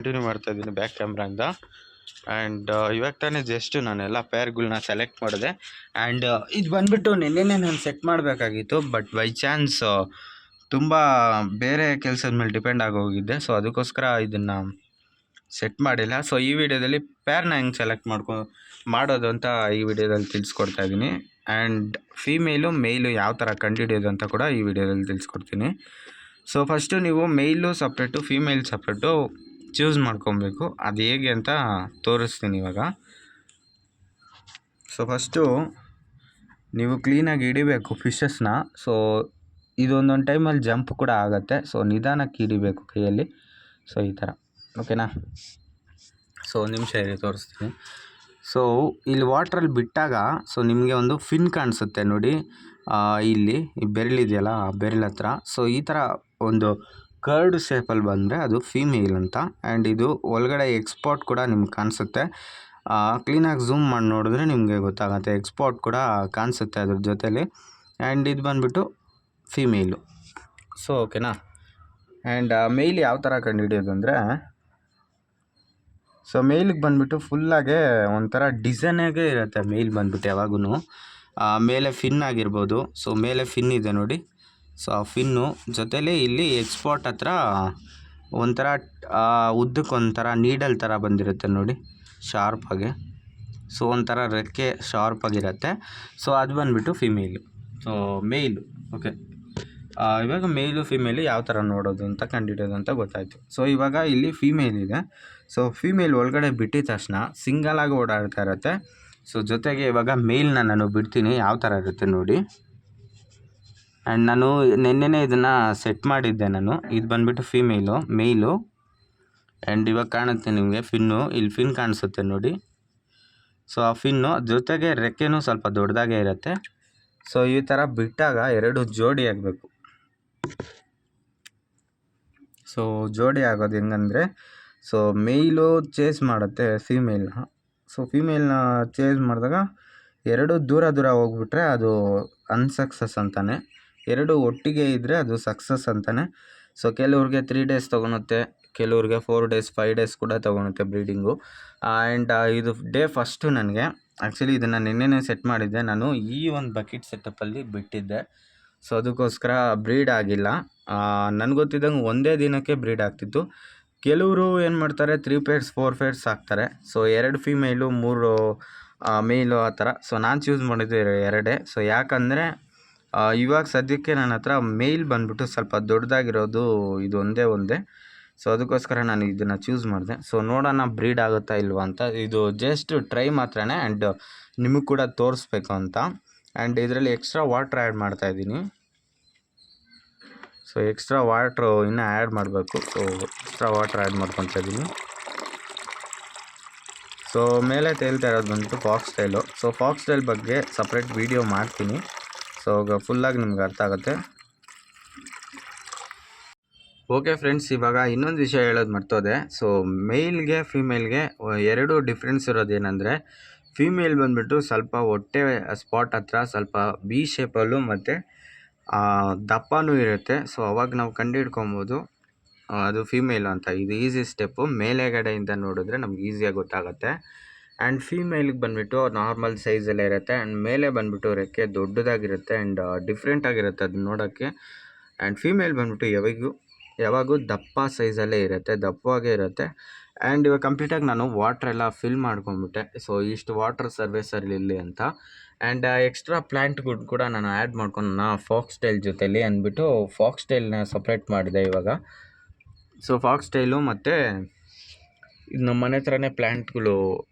Continue ಮಾಡ್ತಾ ಇದ್ದೀನಿ back ಕ್ಯಾಮ್ರಾಯಿಂದ. And ಇವಾಗ ತಾನೇ ಜಸ್ಟ್ ನಾನೆಲ್ಲ ಪೇರ್ಗಳನ್ನ ಸೆಲೆಕ್ಟ್ ಮಾಡಿದೆ. ಆ್ಯಂಡ್ ಇದು ಬಂದುಬಿಟ್ಟು ನಿನ್ನೆನೇ ನಾನು ಸೆಟ್ ಮಾಡಬೇಕಾಗಿತ್ತು, ಬಟ್ ಬೈ ಚಾನ್ಸ್ ತುಂಬ ಬೇರೆ ಕೆಲಸದ ಮೇಲೆ ಡಿಪೆಂಡ್ ಆಗೋಗಿದ್ದೆ. ಸೊ ಅದಕ್ಕೋಸ್ಕರ ಇದನ್ನು ಸೆಟ್ ಮಾಡಿಲ್ಲ. ಸೊ ಈ ವಿಡಿಯೋದಲ್ಲಿ ಪೇರ್ನ ಹೆಂಗೆ ಸೆಲೆಕ್ಟ್ ಮಾಡೋದು ಅಂತ ಈ ವಿಡಿಯೋದಲ್ಲಿ ತಿಳಿಸ್ಕೊಡ್ತಾ ಇದ್ದೀನಿ. ಆ್ಯಂಡ್ ಮೇಲು ಯಾವ ಥರ ಕಂಡುಹಿಡಿಯೋದು ಅಂತ ಕೂಡ ಈ ವಿಡಿಯೋದಲ್ಲಿ ತಿಳಿಸ್ಕೊಡ್ತೀನಿ. ಸೊ ಫಸ್ಟು ನೀವು ಮೇಲು ಸಪ್ರೇಟು ಫೀಮೇಲ್ ಸಪ್ರೇಟು ಚೂಸ್ ಮಾಡ್ಕೊಬೇಕು. ಅದು ಹೇಗೆ ಅಂತ ತೋರಿಸ್ತೀನಿ ಇವಾಗ. ಸೊ ಫಸ್ಟು ನೀವು ಕ್ಲೀನಾಗಿ ಹಿಡಿಬೇಕು ಫಿಶಸ್ನ. ಸೊ ಇದೊಂದೊಂದು ಟೈಮಲ್ಲಿ ಜಂಪ್ ಕೂಡ ಆಗುತ್ತೆ. ಸೊ ನಿಧಾನಕ್ಕೆ ಹಿಡಿಬೇಕು ಕೈಯಲ್ಲಿ. ಸೊ ಈ ಥರ, ಓಕೆನಾ? ಸೊ ಒಂದು ನಿಮಿಷ ಇರಿ, ತೋರಿಸ್ತೀನಿ. ಸೊ ಇಲ್ಲಿ ವಾಟ್ರಲ್ಲಿ ಬಿಟ್ಟಾಗ ಸೊ ನಿಮಗೆ ಒಂದು ಫಿನ್ ಕಾಣಿಸುತ್ತೆ ನೋಡಿ, ಇಲ್ಲಿ ಈ ಬೆರಳಿದೆಯಲ್ಲ ಆ ಬೆರಳ ಹತ್ರ. ಸೊ ಈ ಥರ ಒಂದು ಕರ್ಡ್ ಶೇಪಲ್ಲಿ ಬಂದರೆ ಅದು ಫೀಮೇಲ್ ಅಂತ. ಆ್ಯಂಡ್ ಇದು ಒಳಗಡೆ ಎಕ್ಸ್ಪಾಟ್ ಕೂಡ ನಿಮ್ಗೆ ಕಾಣಿಸುತ್ತೆ. ಕ್ಲೀನಾಗಿ ಝೂಮ್ ಮಾಡಿ ನೋಡಿದ್ರೆ ನಿಮಗೆ ಗೊತ್ತಾಗುತ್ತೆ, ಎಕ್ಸ್ಪಾಟ್ ಕೂಡ ಕಾಣಿಸುತ್ತೆ ಅದ್ರ ಜೊತೆಲಿ. ಆ್ಯಂಡ್ ಇದು ಬಂದುಬಿಟ್ಟು ಫೀಮೇಲು. ಸೊ ಓಕೆನಾ? ಆ್ಯಂಡ್ ಮೇಲ್ ಯಾವ ಥರ ಕಂಡುಹಿಡಿಯೋದು ಅಂದರೆ, ಸೊ ಮೇಲಿಗೆ ಬಂದುಬಿಟ್ಟು ಫುಲ್ಲಾಗೆ ಒಂಥರ ಡಿಸೈನಾಗೇ ಇರುತ್ತೆ. ಮೇಲ್ ಬಂದುಬಿಟ್ಟು ಯಾವಾಗೂ ಮೇಲೆ ಫಿನ್ ಆಗಿರ್ಬೋದು. ಸೊ ಮೇಲೆ ಫಿನ್ ಇದೆ ನೋಡಿ. ಸೊ ಆ ಫಿನ್ನು ಜೊತೆಲಿ ಇಲ್ಲಿ ಎಕ್ಸ್ಪಾಟ್ ಹತ್ರ ಒಂಥರ ಉದ್ದಕ್ಕೊಂಥರ ನೀಡಲ್ ಥರ ಬಂದಿರುತ್ತೆ ನೋಡಿ, ಶಾರ್ಪಾಗಿ. ಸೊ ಒಂಥರ ರೆಕ್ಕೆ ಶಾರ್ಪಾಗಿರುತ್ತೆ. ಸೊ ಅದು ಬಂದುಬಿಟ್ಟು ಫಿಮೇಲು. ಸೊ ಮೇಲು, ಓಕೆ. ಇವಾಗ ಮೇಲು ಫಿಮೇಲು ಯಾವ ಥರ ನೋಡೋದು ಅಂತ ಕಂಡುಹಿಡಿಯೋದು ಅಂತ ಗೊತ್ತಾಯಿತು. ಸೊ ಇವಾಗ ಇಲ್ಲಿ ಫೀಮೇಲ್ ಇದೆ. ಸೊ ಫೀಮೇಲ್ ಒಳಗಡೆ ಬಿಟ್ಟಿದ ತಕ್ಷಣ ಸಿಂಗಲಾಗಿ ಓಡಾಡ್ತಾ ಇರುತ್ತೆ. ಸೊ ಜೊತೆಗೆ ಇವಾಗ ಮೇಲ್ನ ನಾನು ಬಿಡ್ತೀನಿ, ಯಾವ ಥರ ಇರುತ್ತೆ ನೋಡಿ. ಆ್ಯಂಡ್ ನಾನು ನಿನ್ನೆನೇ ಇದನ್ನು ಸೆಟ್ ಮಾಡಿದ್ದೆ ನಾನು. ಇದು ಬಂದುಬಿಟ್ಟು ಮೇಲು. ಆ್ಯಂಡ್ ಇವಾಗ ಕಾಣುತ್ತೆ ನಿಮಗೆ ಫಿನ್ನು, ಇಲ್ಲಿ ಫಿನ್ ಕಾಣಿಸುತ್ತೆ ನೋಡಿ. ಸೊ ಆ ಫಿನ್ನು ಜೊತೆಗೆ ರೆಕ್ಕೆನೂ ಸ್ವಲ್ಪ ದೊಡ್ಡದಾಗೇ ಇರುತ್ತೆ. ಸೊ ಈ ಥರ ಬಿಟ್ಟಾಗ ಎರಡು ಜೋಡಿ ಆಗಬೇಕು. ಸೊ ಜೋಡಿ ಆಗೋದು ಹೆಂಗಂದರೆ, ಸೊ ಮೇಲು ಚೇಸ್ ಮಾಡುತ್ತೆ ಫೀಮೇಲ್ನ. ಸೊ ಫೀಮೇಲ್ನ ಚೇಸ್ ಮಾಡಿದಾಗ ಎರಡು ದೂರ ಹೋಗ್ಬಿಟ್ರೆ ಅದು ಅನ್ಸಕ್ಸಸ್ ಅಂತಾನೆ. ಎರಡು ಒಟ್ಟಿಗೆ ಇದ್ದರೆ ಅದು ಸಕ್ಸಸ್ ಅಂತಾನೆ. ಸೊ ಕೆಲವ್ರಿಗೆ 3 days ತೊಗೊಳುತ್ತೆ, ಕೆಲವ್ರಿಗೆ 4 days 5 days ಕೂಡ ತೊಗೊಳುತ್ತೆ ಬ್ರೀಡಿಂಗು. ಆ್ಯಂಡ್ ಇದು ಡೇ ಫಸ್ಟು ನನಗೆ. ಆ್ಯಕ್ಚುಲಿ ಇದನ್ನು ನಿನ್ನೆನೇ ಸೆಟ್ ಮಾಡಿದ್ದೆ ನಾನು, ಈ ಒಂದು ಬಕೆಟ್ ಸೆಟಪ್ಪಲ್ಲಿ ಬಿಟ್ಟಿದ್ದೆ. ಸೊ ಅದಕ್ಕೋಸ್ಕರ ಬ್ರೀಡ್ ಆಗಿಲ್ಲ. ನನಗೆ ಗೊತ್ತಿದ್ದಂಗೆ ಒಂದೇ ದಿನಕ್ಕೆ ಬ್ರೀಡ್ ಆಗ್ತಿತ್ತು. ಕೆಲವರು ಏನು ಮಾಡ್ತಾರೆ, 3 pairs 4 pairs ಹಾಕ್ತಾರೆ. ಸೊ 2 ಫೀಮೇಲು 3 ಮೇಲು ಆ ಥರ. ಸೊ ನಾನು ಚೂಸ್ ಮಾಡಿದ್ದು 2. ಸೊ ಯಾಕಂದರೆ ಇವಾಗ ಸದ್ಯಕ್ಕೆ ನನ್ನ ಹತ್ರ ಮೇಲ್ ಬಂದುಬಿಟ್ಟು ಸ್ವಲ್ಪ ದೊಡ್ಡದಾಗಿರೋದು ಇದು ಒಂದೇ. ಸೊ ಅದಕ್ಕೋಸ್ಕರ ನಾನು ಇದನ್ನು ಚೂಸ್ ಮಾಡಿದೆ. ಸೊ ನೋಡೋಣ ಬ್ರೀಡ್ ಆಗುತ್ತಾ ಇಲ್ವಾ ಅಂತ. ಇದು ಜಸ್ಟ್ ಟ್ರೈ ಮಾತ್ರನೇ, ಆ್ಯಂಡ್ ನಿಮಗೆ ಕೂಡ ತೋರಿಸ್ಬೇಕು ಅಂತ. ಆ್ಯಂಡ್ ಇದರಲ್ಲಿ ಎಕ್ಸ್ಟ್ರಾ ವಾಟ್ರ್ ಆ್ಯಡ್ ಮಾಡ್ತಾಯಿದ್ದೀನಿ. ಸೊ ಎಕ್ಸ್ಟ್ರಾ ವಾಟ್ರು ಇನ್ನೂ ಆ್ಯಡ್ ಮಾಡಬೇಕು. ಸೊ ಎಕ್ಸ್ಟ್ರಾ ವಾಟ್ರ್ ಆ್ಯಡ್ ಮಾಡ್ಕೊತಾ ಇದ್ದೀನಿ. ಸೊ ಮೇಲೆ ತೇಲ್ತಾ ಇರೋದು ಬಂದುಬಿಟ್ಟು fox tail. So fox tail ಬಗ್ಗೆ ಸಪ್ರೇಟ್ ವೀಡಿಯೋ ಮಾಡ್ತೀನಿ. ಸೊ ಫುಲ್ಲಾಗಿ ನಿಮ್ಗೆ ಅರ್ಥ ಆಗುತ್ತೆ. ಓಕೆ ಫ್ರೆಂಡ್ಸ್, ಇವಾಗ ಇನ್ನೊಂದು ವಿಷಯ ಹೇಳೋದು ಮರ್ತೋದೆ. ಸೊ ಮೇಲ್ಗೆ ಫೀಮೇಲ್ಗೆ ಎರಡು ಡಿಫ್ರೆನ್ಸ್ ಇರೋದೇನೆಂದರೆ, ಫೀಮೇಲ್ ಬಂದುಬಿಟ್ಟು ಸ್ವಲ್ಪ ಹೊಟ್ಟೆ ಸ್ಪಾಟ್ ಹತ್ರ ಸ್ವಲ್ಪ ಬಿ ಶೇಪಲ್ಲೂ ಮತ್ತು ದಪ್ಪನೂ ಇರುತ್ತೆ. ಸೊ ಅವಾಗ ನಾವು ಕಂಡುಹಿಡ್ಕೊಬೋದು ಅದು ಫೀಮೇಲು ಅಂತ. ಇದು ಈಸಿ ಸ್ಟೆಪ್ಪು. ಮೇಲೆಗಡೆಯಿಂದ ನೋಡಿದ್ರೆ ನಮ್ಗೆ ಈಸಿಯಾಗಿ ಗೊತ್ತಾಗುತ್ತೆ. ಆ್ಯಂಡ್ ಫೀಮೇಲಿಗೆ ಬಂದುಬಿಟ್ಟು ನಾರ್ಮಲ್ ಸೈಜಲ್ಲೇ ಇರುತ್ತೆ. ಆ್ಯಂಡ್ ಮೇಲೆ ಬಂದುಬಿಟ್ಟು ರೆಕ್ಕೆ ದೊಡ್ಡದಾಗಿರುತ್ತೆ ಆ್ಯಂಡ್ ಡಿಫ್ರೆಂಟಾಗಿರುತ್ತೆ ಅದು ನೋಡೋಕ್ಕೆ. ಆ್ಯಂಡ್ ಫೀಮೇಲ್ ಬಂದುಬಿಟ್ಟು ಯಾವಾಗೂ ದಪ್ಪ ಸೈಜಲ್ಲೇ ಇರುತ್ತೆ, ದಪ್ಪವಾಗೇ ಇರುತ್ತೆ. ಆ್ಯಂಡ್ ಇವಾಗ ಕಂಪ್ಲೀಟಾಗಿ ನಾನು ವಾಟ್ರೆಲ್ಲ ಫಿಲ್ ಮಾಡ್ಕೊಂಡ್ಬಿಟ್ಟೆ. ಸೊ ಇಷ್ಟು ವಾಟರ್ ಸರ್ವಿಸಲ್ಲಿ ಅಂತ. ಆ್ಯಂಡ್ ಎಕ್ಸ್ಟ್ರಾ ಪ್ಲ್ಯಾಂಟ್ಗಳು ಕೂಡ ನಾನು ಆ್ಯಡ್ ಮಾಡ್ಕೊಂಡು ಫಾಕ್ಸ್ ಟೈಲ್ ಜೊತೆಲಿ ಅಂದ್ಬಿಟ್ಟು ಫಾಕ್ಸ್ ಟೈಲ್ನ ಸಪ್ರೇಟ್ ಮಾಡಿದೆ ಇವಾಗ. ಸೊ ಫಾಕ್ಸ್ ಟೈಲು ಮತ್ತು ಇದು ನಮ್ಮ ಮನೆ ಹತ್ರನೇ ಪ್ಲ್ಯಾಂಟ್ಗಳು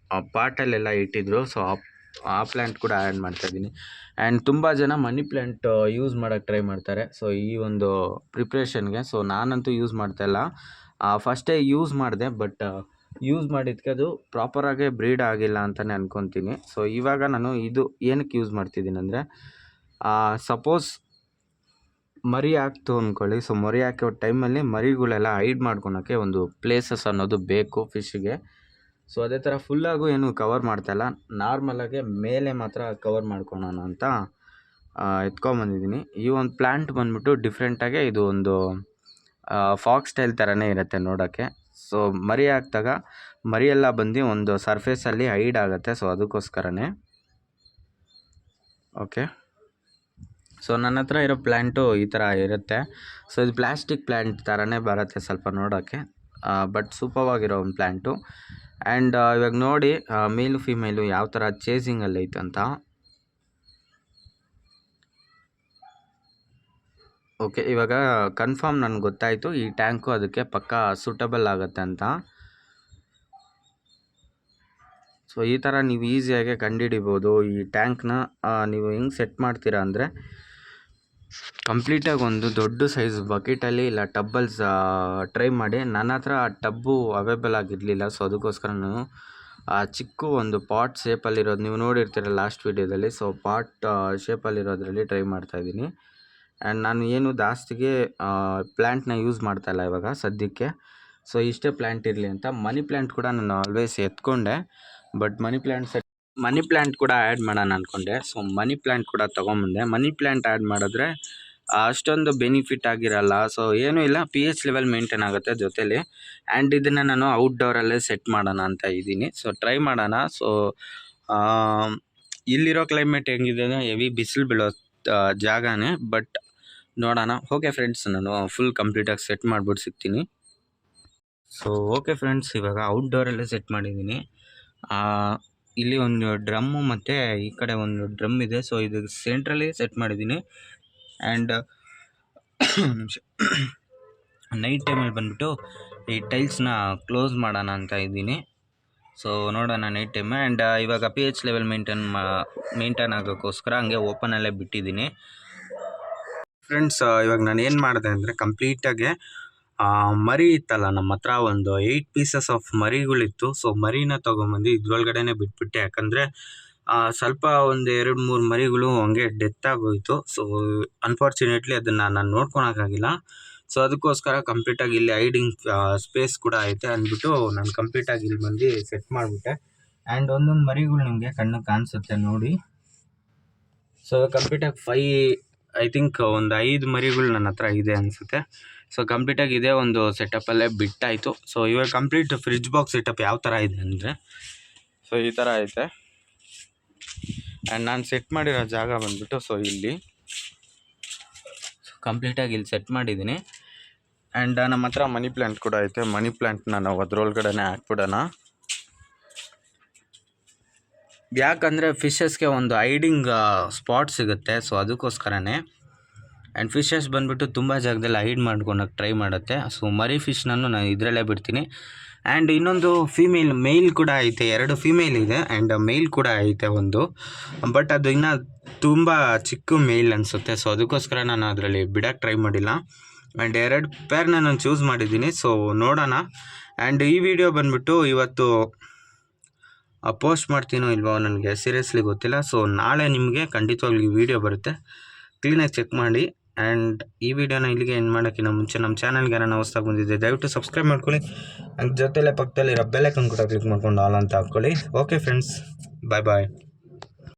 ಪಾಟಲ್ಲೆಲ್ಲ ಇಟ್ಟಿದ್ರು. ಸೊ ಆ ಪ್ಲ್ಯಾಂಟ್ ಕೂಡ ಆ್ಯಡ್ ಮಾಡ್ತಾಯಿದ್ದೀನಿ. ಆ್ಯಂಡ್ ತುಂಬ ಜನ ಮನಿ ಪ್ಲ್ಯಾಂಟ್ ಯೂಸ್ ಮಾಡೋಕ್ಕೆ ಟ್ರೈ ಮಾಡ್ತಾರೆ. ಸೊ ಈ ಒಂದು ಪ್ರಿಪ್ರೇಷನ್ಗೆ. ಸೊ ನಾನಂತೂ ಯೂಸ್ ಮಾಡ್ತಾಯಿಲ್ಲ. ಫಸ್ಟೇ ಯೂಸ್ ಮಾಡಿದೆ, ಬಟ್ ಯೂಸ್ ಮಾಡಿದ್ದಕ್ಕೆ ಅದು ಪ್ರಾಪರಾಗೆ ಬ್ರೀಡ್ ಆಗಿಲ್ಲ ಅಂತಲೇ ಅಂದ್ಕೊತೀನಿ. ಸೊ ಇವಾಗ ನಾನು ಇದು ಏನಕ್ಕೆ ಯೂಸ್ ಮಾಡ್ತಿದ್ದೀನಿ ಅಂದರೆ, ಸಪೋಸ್ ಮರಿ ಹಾಕ್ತು ಅಂದ್ಕೊಳ್ಳಿ. ಸೊ ಮರಿ ಹಾಕೋ ಟೈಮಲ್ಲಿ ಮರಿಗಳೆಲ್ಲ ಹೈಡ್ ಮಾಡ್ಕೊಳಕ್ಕೆ ಒಂದು ಪ್ಲೇಸಸ್ ಅನ್ನೋದು ಬೇಕು ಫಿಶ್ಗೆ. ಸೊ ಅದೇ ಥರ ಫುಲ್ಲಾಗೂ ಏನು ಕವರ್ ಮಾಡ್ತಾಯಿಲ್ಲ, ನಾರ್ಮಲಾಗೆ ಮೇಲೆ ಮಾತ್ರ ಕವರ್ ಮಾಡ್ಕೊಳೋಣ ಅಂತ ಎತ್ಕೊಂಬಂದಿದ್ದೀನಿ. ಈ ಒಂದು ಪ್ಲ್ಯಾಂಟ್ ಬಂದುಬಿಟ್ಟು ಡಿಫ್ರೆಂಟಾಗೆ ಇದು ಒಂದು ಫಾಕ್ಸ್ ಟೈಲ್ ಥರನೇ ಇರುತ್ತೆ ನೋಡೋಕ್ಕೆ. ಸೊ ಮರಿ ಹಾಕಿದಾಗ ಮರಿ ಎಲ್ಲ ಬಂದು ಒಂದು ಸರ್ಫೇಸಲ್ಲಿ ಹೈಡ್ ಆಗುತ್ತೆ. ಸೊ ಅದಕ್ಕೋಸ್ಕರನೇ. ಓಕೆ, ಸೊ ನನ್ನ ಹತ್ರ ಇರೋ ಪ್ಲ್ಯಾಂಟು ಈ ಥರ ಇರುತ್ತೆ. ಸೊ ಇದು ಪ್ಲಾಸ್ಟಿಕ್ ಪ್ಲ್ಯಾಂಟ್ ಥರನೇ ಬರುತ್ತೆ ಸ್ವಲ್ಪ ನೋಡೋಕ್ಕೆ, ಬಟ್ ಸೂಪರ್ವಾಗಿರೋ ಒಂದು ಪ್ಲ್ಯಾಂಟು. ಆ್ಯಂಡ್ ಇವಾಗ ನೋಡಿ ಮೇಲು ಫಿಮೇಲು ಯಾವ ಥರ ಚೇಸಿಂಗಲ್ಲಿ ಐತಂತ. ಓಕೆ, ಇವಾಗ ಕನ್ಫರ್ಮ್ ನನಗೆ ಗೊತ್ತಾಯಿತು ಈ ಟ್ಯಾಂಕು ಅದಕ್ಕೆ ಪಕ್ಕಾ ಸೂಟಬಲ್ ಆಗುತ್ತೆ ಅಂತ. ಸೊ ಈ ಥರ ನೀವು ಈಸಿಯಾಗಿ ಕಂಡುಹಿಡಿಬೋದು. ಈ ಟ್ಯಾಂಕ್ನ ನೀವು ಹೆಂಗೆ ಸೆಟ್ ಮಾಡ್ತೀರಾ ಅಂದರೆ, ಕಂಪ್ಲೀಟಾಗಿ ಒಂದು ದೊಡ್ಡ ಸೈಜ್ ಬಕೆಟಲ್ಲಿ ಇಲ್ಲ ಟಬ್ಬಲ್ಸ್ ಟ್ರೈ ಮಾಡಿ. ನನ್ನ ಹತ್ರ ಆ ಟಬ್ಬು ಅವೈಲೇಬಲ್ ಆಗಿರಲಿಲ್ಲ. ಸೊ ಅದಕ್ಕೋಸ್ಕರ ನಾನು ಚಿಕ್ಕ ಒಂದು ಪಾಟ್ ಶೇಪಲ್ಲಿರೋದು ನೀವು ನೋಡಿರ್ತೀರ ಲಾಸ್ಟ್ ವೀಡಿಯೋದಲ್ಲಿ. ಸೊ ಪಾಟ್ ಶೇಪಲ್ಲಿರೋದ್ರಲ್ಲಿ ಟ್ರೈ ಮಾಡ್ತಾಯಿದ್ದೀನಿ. ಆ್ಯಂಡ್ ನಾನು ಏನು ಜಾಸ್ತಿಗೆ ಪ್ಲ್ಯಾಂಟ್ನ ಯೂಸ್ ಮಾಡ್ತಾಯಿಲ್ಲ ಇವಾಗ ಸದ್ಯಕ್ಕೆ. ಸೊ ಇಷ್ಟೇ ಪ್ಲ್ಯಾಂಟ್ ಇರಲಿ ಅಂತ. ಮನಿ ಪ್ಲ್ಯಾಂಟ್ ಕೂಡ ನಾನು ಆಲ್ವೇಸ್ ಎತ್ಕೊಂಡೆ, ಬಟ್ ಮನಿ ಪ್ಲ್ಯಾಂಟ್ ಕೂಡ ಆ್ಯಡ್ ಮಾಡೋಣ ಅಂದ್ಕೊಂಡೆ. ಸೊ ಮನಿ ಪ್ಲ್ಯಾಂಟ್ ಕೂಡ ತೊಗೊಂಬಂದೆ. ಮನಿ ಪ್ಲ್ಯಾಂಟ್ ಆ್ಯಡ್ ಮಾಡಿದ್ರೆ ಅಷ್ಟೊಂದು ಬೆನಿಫಿಟ್ ಆಗಿರಲ್ಲ. ಸೊ ಏನೂ ಇಲ್ಲ, pH ಲೆವೆಲ್ ಮೇಂಟೈನ್ ಆಗುತ್ತೆ ಜೊತೆಲಿ. ಆ್ಯಂಡ್ ಇದನ್ನು ನಾನು ಔಟ್ಡೋರಲ್ಲೇ ಸೆಟ್ ಮಾಡೋಣ ಅಂತ ಇದ್ದೀನಿ. ಸೊ ಟ್ರೈ ಮಾಡೋಣ. ಸೊ ಇಲ್ಲಿರೋ ಕ್ಲೈಮೇಟ್ ಹೆಂಗಿದೆ ಅಂದರೆ ಹೆವಿ ಬಿಸಿಲು ಬೀಳೋ ಜಾಗನೇ, ಬಟ್ ನೋಡೋಣ. ಓಕೆ ಫ್ರೆಂಡ್ಸ್, ನಾನು ಫುಲ್ ಕಂಪ್ಲೀಟಾಗಿ ಸೆಟ್ ಮಾಡಿಬಿಟ್ಟು ಸಿಗ್ತೀನಿ. ಸೊ ಓಕೆ ಫ್ರೆಂಡ್ಸ್, ಇವಾಗ ಔಟ್ಡೋರಲ್ಲೇ ಸೆಟ್ ಮಾಡಿದ್ದೀನಿ. ಇಲ್ಲಿ ಒಂದು ಡ್ರಮ್ಮು ಮತ್ತು ಈ ಕಡೆ ಒಂದು ಡ್ರಮ್ ಇದೆ. ಸೊ ಇದು ಸೆಂಟ್ರಲ್ಲಿ ಸೆಟ್ ಮಾಡಿದ್ದೀನಿ. ಆ್ಯಂಡ್ ನೈಟ್ ಟೈಮಲ್ಲಿ ಬಂದುಬಿಟ್ಟು ಈ ಟೈಲ್ಸ್ನ ಕ್ಲೋಸ್ ಮಾಡೋಣ ಅಂತ ಇದ್ದೀನಿ. ಸೊ ನೋಡೋಣ ನೈಟ್ ಟೈಮ್. ಆ್ಯಂಡ್ ಇವಾಗ pH ಲೆವೆಲ್ ಮೇಂಟೈನ್ ಆಗೋಕ್ಕೋಸ್ಕರ ಹಂಗೆ ಓಪನಲ್ಲೇ ಬಿಟ್ಟಿದ್ದೀನಿ. ಫ್ರೆಂಡ್ಸ್, ಇವಾಗ ನಾನು ಏನು ಮಾಡಿದೆ ಅಂದರೆ ಕಂಪ್ಲೀಟಾಗಿ ಮರಿ ಇತ್ತಲ್ಲ ನಮ್ಮ ಹತ್ರ ಒಂದು 8 ಪೀಸಸ್ ಆಫ್ ಮರಿಗಳಿತ್ತು. ಸೊ ಮರಿನ ತೊಗೊಂಬಂದು ಇದ್ರೊಳಗಡೆನೆ ಬಿಟ್ಬಿಟ್ಟೆ. ಯಾಕಂದರೆ ಸ್ವಲ್ಪ ಒಂದು 2-3 ಮರಿಗಳು ಹಂಗೆ ಡೆತ್ ಆಗೋಯಿತು. ಸೊ ಅನ್ಫಾರ್ಚುನೇಟ್ಲಿ ಅದನ್ನು ನಾನು ನೋಡ್ಕೊಳಕ್ಕಾಗಿಲ್ಲ. ಸೊ ಅದಕ್ಕೋಸ್ಕರ ಕಂಪ್ಲೀಟಾಗಿ ಇಲ್ಲಿ ಹೈಡಿಂಗ್ ಸ್ಪೇಸ್ ಕೂಡ ಐತೆ ಅಂದ್ಬಿಟ್ಟು ನಾನು ಕಂಪ್ಲೀಟಾಗಿ ಇಲ್ಲಿ ಬಂದು ಸೆಟ್ ಮಾಡಿಬಿಟ್ಟೆ. ಆ್ಯಂಡ್ ಒಂದೊಂದು ಮರಿಗಳು ನಿಮಗೆ ಕಣ್ಣು ಕಾಣಿಸುತ್ತೆ ನೋಡಿ. ಸೊ ಕಂಪ್ಲೀಟಾಗಿ ಐ ಥಿಂಕ್ ಒಂದು 5 ಮರಿಗಳು ನನ್ನ ಹತ್ರ ಇದೆ ಅನಿಸುತ್ತೆ. ಸೊ ಕಂಪ್ಲೀಟಾಗಿ ಇದೇ ಒಂದು ಸೆಟಪ್ಪಲ್ಲೇ ಬಿಟ್ಟಾಯಿತು. ಸೊ ಇವಾಗ ಕಂಪ್ಲೀಟ್ ಫ್ರಿಡ್ಜ್ ಬಾಕ್ಸ್ ಸೆಟಪ್ ಯಾವ ಥರ ಇದೆ ಅಂದರೆ, ಸೊ ಈ ಥರ ಐತೆ. ಆ್ಯಂಡ್ ನಾನು ಸೆಟ್ ಮಾಡಿರೋ ಜಾಗ ಬಂದುಬಿಟ್ಟು ಸೊ ಇಲ್ಲಿ ಕಂಪ್ಲೀಟಾಗಿ ಇಲ್ಲಿ ಸೆಟ್ ಮಾಡಿದ್ದೀನಿ. ಆ್ಯಂಡ್ ನಮ್ಮ ಹತ್ರ ಮನಿ ಪ್ಲ್ಯಾಂಟ್ ಕೂಡ ಐತೆ. ಮನಿ ಪ್ಲ್ಯಾಂಟ್ನ ನಾವು ಅದರೊಳಗಡೆ ಹಾಕ್ಬಿಡೋಣ. ಯಾಕಂದರೆ ಫಿಶಸ್ಗೆ ಒಂದು ಹೈಡಿಂಗ್ ಸ್ಪಾಟ್ ಸಿಗುತ್ತೆ. ಸೊ ಅದಕ್ಕೋಸ್ಕರನೇ. ಆ್ಯಂಡ್ ಫಿಶಸ್ ಬಂದುಬಿಟ್ಟು ತುಂಬ ಜಾಗದಲ್ಲಿ ಹೈಡ್ ಮಾಡ್ಕೊಳಕ್ಕೆ ಟ್ರೈ ಮಾಡುತ್ತೆ. ಸೊ ಮರಿ ಫಿಶ್ನೂ ನಾನು ಇದರಲ್ಲೇ ಬಿಡ್ತೀನಿ. ಆ್ಯಂಡ್ ಇನ್ನೊಂದು ಮೇಲ್ ಕೂಡ ಐತೆ. 2 ಫೀಮೇಲ್ ಇದೆ ಆ್ಯಂಡ್ ಮೇಲ್ ಕೂಡ ಐತೆ ಒಂದು, ಬಟ್ ಅದು ಇನ್ನೂ ತುಂಬ ಚಿಕ್ಕ ಮೇಲ್ ಅನಿಸುತ್ತೆ. ಸೊ ಅದಕ್ಕೋಸ್ಕರ ನಾನು ಅದರಲ್ಲಿ ಬಿಡೋಕ್ಕೆ ಟ್ರೈ ಮಾಡಿಲ್ಲ. ಆ್ಯಂಡ್ 2 ಪೇರ್ನ ನಾನು ಚೂಸ್ ಮಾಡಿದ್ದೀನಿ. ಸೊ ನೋಡೋಣ. ಆ್ಯಂಡ್ ಈ ವಿಡಿಯೋ ಬಂದುಬಿಟ್ಟು ಇವತ್ತು ಪೋಸ್ಟ್ ಮಾಡ್ತೀನೋ ಇಲ್ವೋ ನನಗೆ ಸೀರಿಯಸ್ಲಿ ಗೊತ್ತಿಲ್ಲ. ಸೊ ನಾಳೆ ನಿಮಗೆ ಖಂಡಿತವಾಗ್ಲೂ ಈ ವಿಡಿಯೋ ಬರುತ್ತೆ, ಕ್ಲೀನಾಗಿ ಚೆಕ್ ಮಾಡಿ. ಆ್ಯಂಡ್ ಈ ವಿಡಿಯೋನ ಇಲ್ಲಿಗೆ ಎಂಡ್ ಮಾಡೋಕ್ಕಿಂತ ಮುಂಚೆ ನಮ್ಮ ಚಾನಲ್ಗೆ ಯಾರನ್ನ ಹೊಸ್ದಾಗಿ ಬಂದಿದ್ದೆ ದಯವಿಟ್ಟು ಸಬ್ಸ್ಕ್ರೈಬ್ ಮಾಡ್ಕೊಳ್ಳಿ. ಆ್ಯಂಡ್ ಜೊತೆಲೆ ಪಕ್ಕದಲ್ಲಿ ಬೆಲ್ ಐಕಾನ್ ಕೂಡ ಕ್ಲಿಕ್ ಮಾಡ್ಕೊಂಡು ಆಲ್ ಅಂತ ಹಾಕ್ಕೊಳ್ಳಿ. ಓಕೆ ಫ್ರೆಂಡ್ಸ್, ಬಾಯ್.